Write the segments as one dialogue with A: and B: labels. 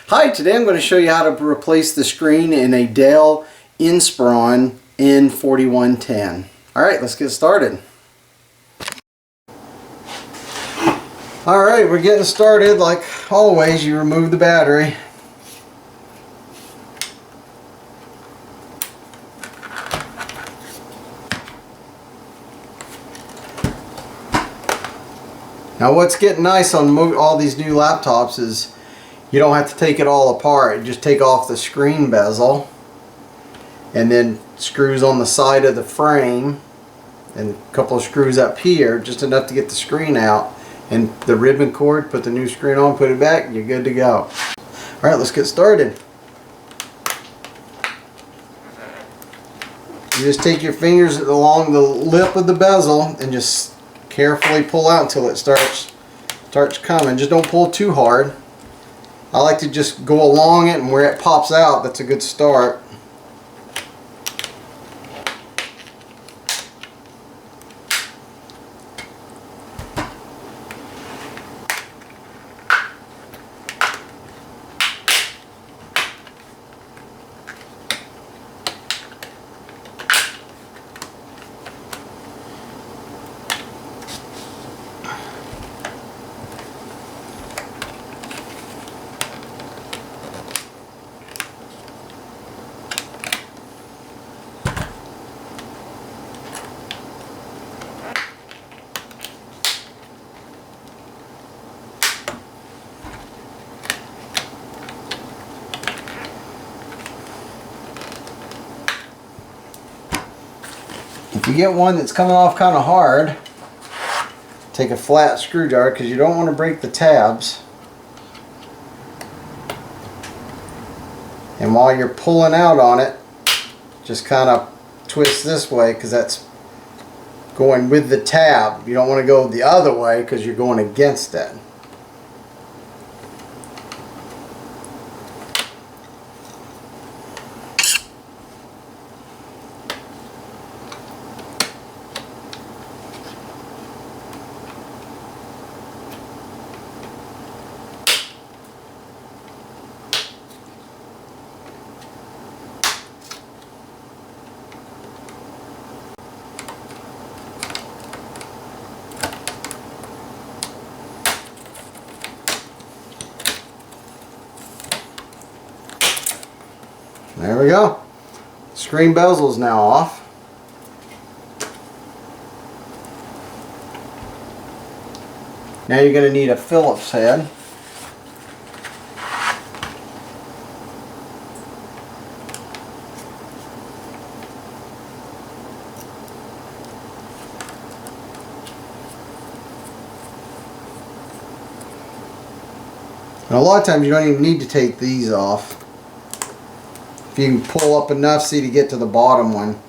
A: Hi, today I'm going to show you how to replace the screen in a Dell Inspiron N4110. Alright, let's get started. Alright, we're getting started. Like always, you remove the battery. Now what's getting nice on all these new laptops is you don't have to take it all apart. You just take off the screen bezel and then screws on the side of the frame and a couple of screws up here, just enough to get the screen out, and the ribbon cord, put the new screen on, put it back, you're good to go. Alright, let's get started. You just take your fingers along the lip of the bezel and just carefully pull out until it starts coming. Just don't pull too hard. I like to just go along it, and where it pops out, that's a good start. If you get one that's coming off kind of hard, take a flat screwdriver because you don't want to break the tabs. And while you're pulling out on it, just kind of twist this way because that's going with the tab. You don't want to go the other way because you're going against it. There we go. Screen bezel is now off. Now you're going to need a Phillips head. And a lot of times you don't even need to take these off. If you can pull up enough, see, to get to the bottom one.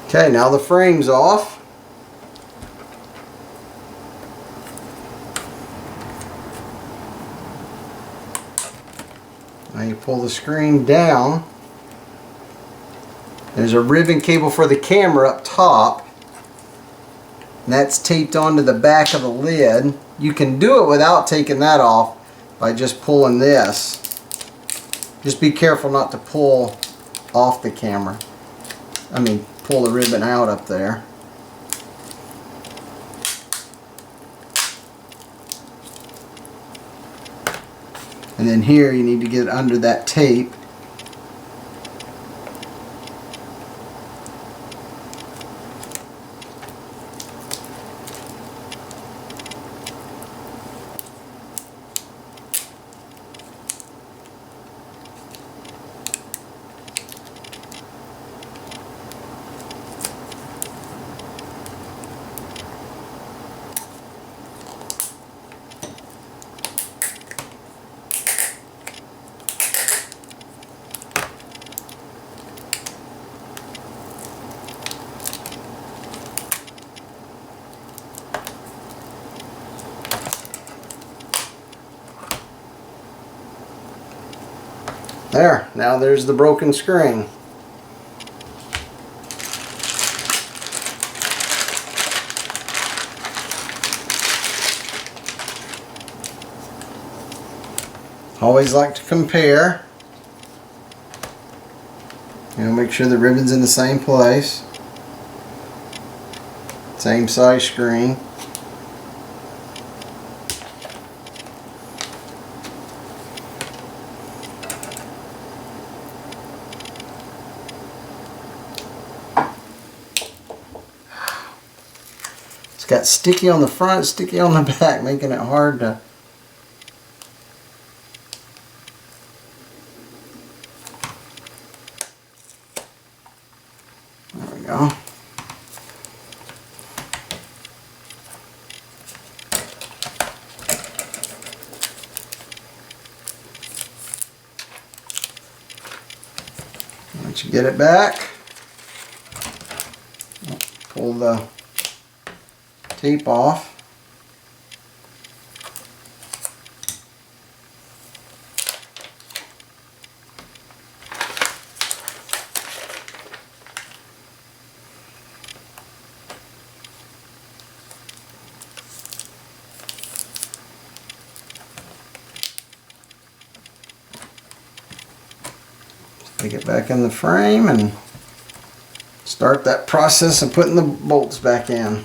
A: Okay, now the frame's off. Now you pull the screen down. There's a ribbon cable for the camera up top. And that's taped onto the back of the lid. You can do it without taking that off by just pulling this. Just be careful not to pull off the camera. Pull the ribbon out up there. And then here you need to get under that tape. There, now there's the broken screen. Always like to compare. You know, make sure the ribbon's in the same place. Same size screen. It's got sticky on the front, sticky on the back, making it hard to... There we go. Once you get it back, pull the tape off. Take it back in the frame and start that process of putting the bolts back in.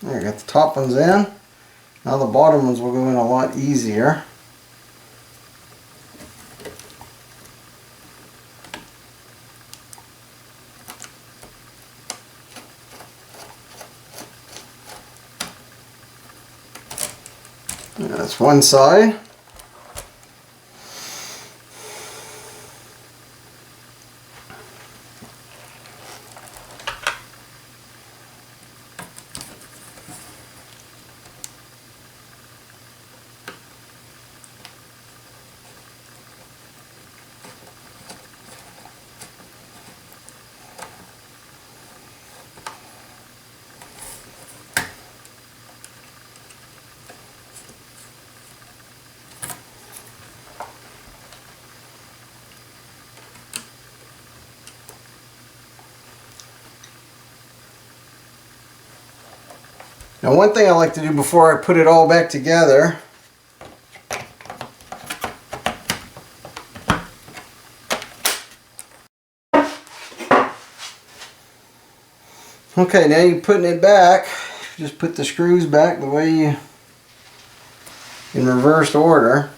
A: There, got the top ones in. Now the bottom ones will go in a lot easier. That's one side. Now one thing I like to do before I put it all back together, okay, now you're putting it back, just put the screws back the way you, in reversed order.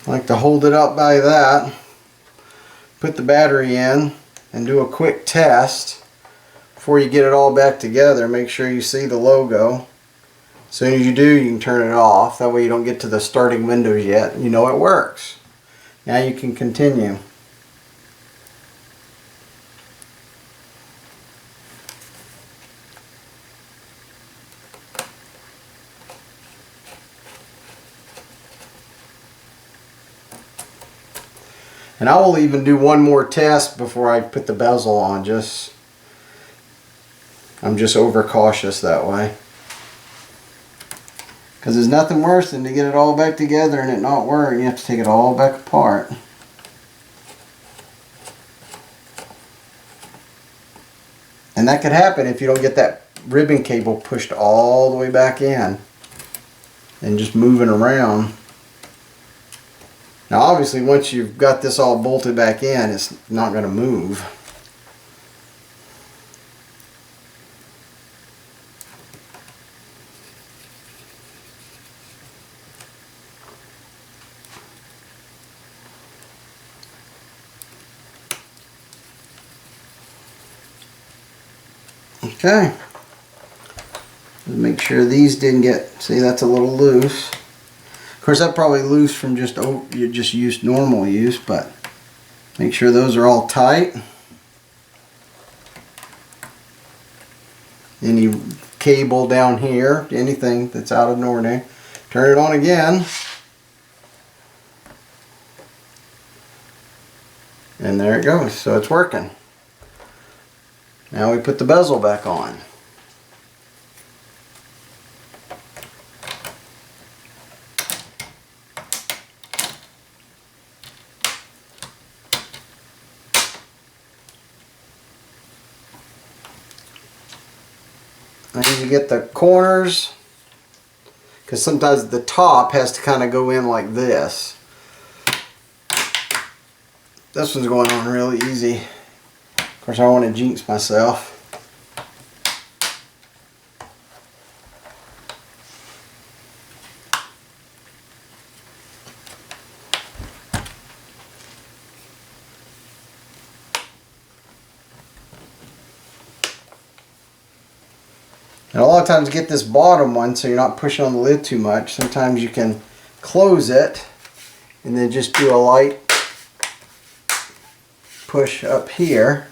A: I like to hold it up by that, put the battery in, and do a quick test before you get it all back together. Make sure you see the logo. As soon as you do, you can turn it off. That way you don't get to the starting windows yet. You know it works. Now you can continue. And I will even do one more test before I put the bezel on. I'm just overcautious that way. Because there's nothing worse than to get it all back together and it not work. You have to take it all back apart. And that could happen if you don't get that ribbon cable pushed all the way back in and just moving around. Now obviously once you've got this all bolted back in, it's not going to move. Okay. Make sure these didn't get, see that's a little loose. Of course that's probably loose from just normal use, but make sure those are all tight. Any cable down here, anything that's out of the ordinary. Turn it on again. And there it goes, so it's working. Now we put the bezel back on. And you get the corners, because sometimes the top has to kind of go in like this. This one's going on really easy. Of course I don't want to jinx myself. And a lot of times get this bottom one so you're not pushing on the lid too much. Sometimes you can close it and then just do a light push up here.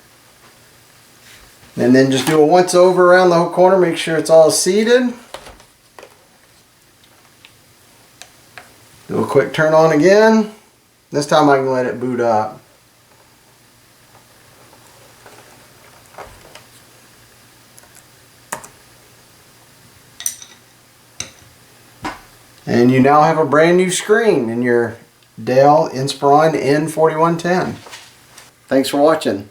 A: And then just do a once over around the whole corner, make sure it's all seated. Do a quick turn on again. This time I can let it boot up. And you now have a brand new screen in your Dell Inspiron N4110. Thanks for watching.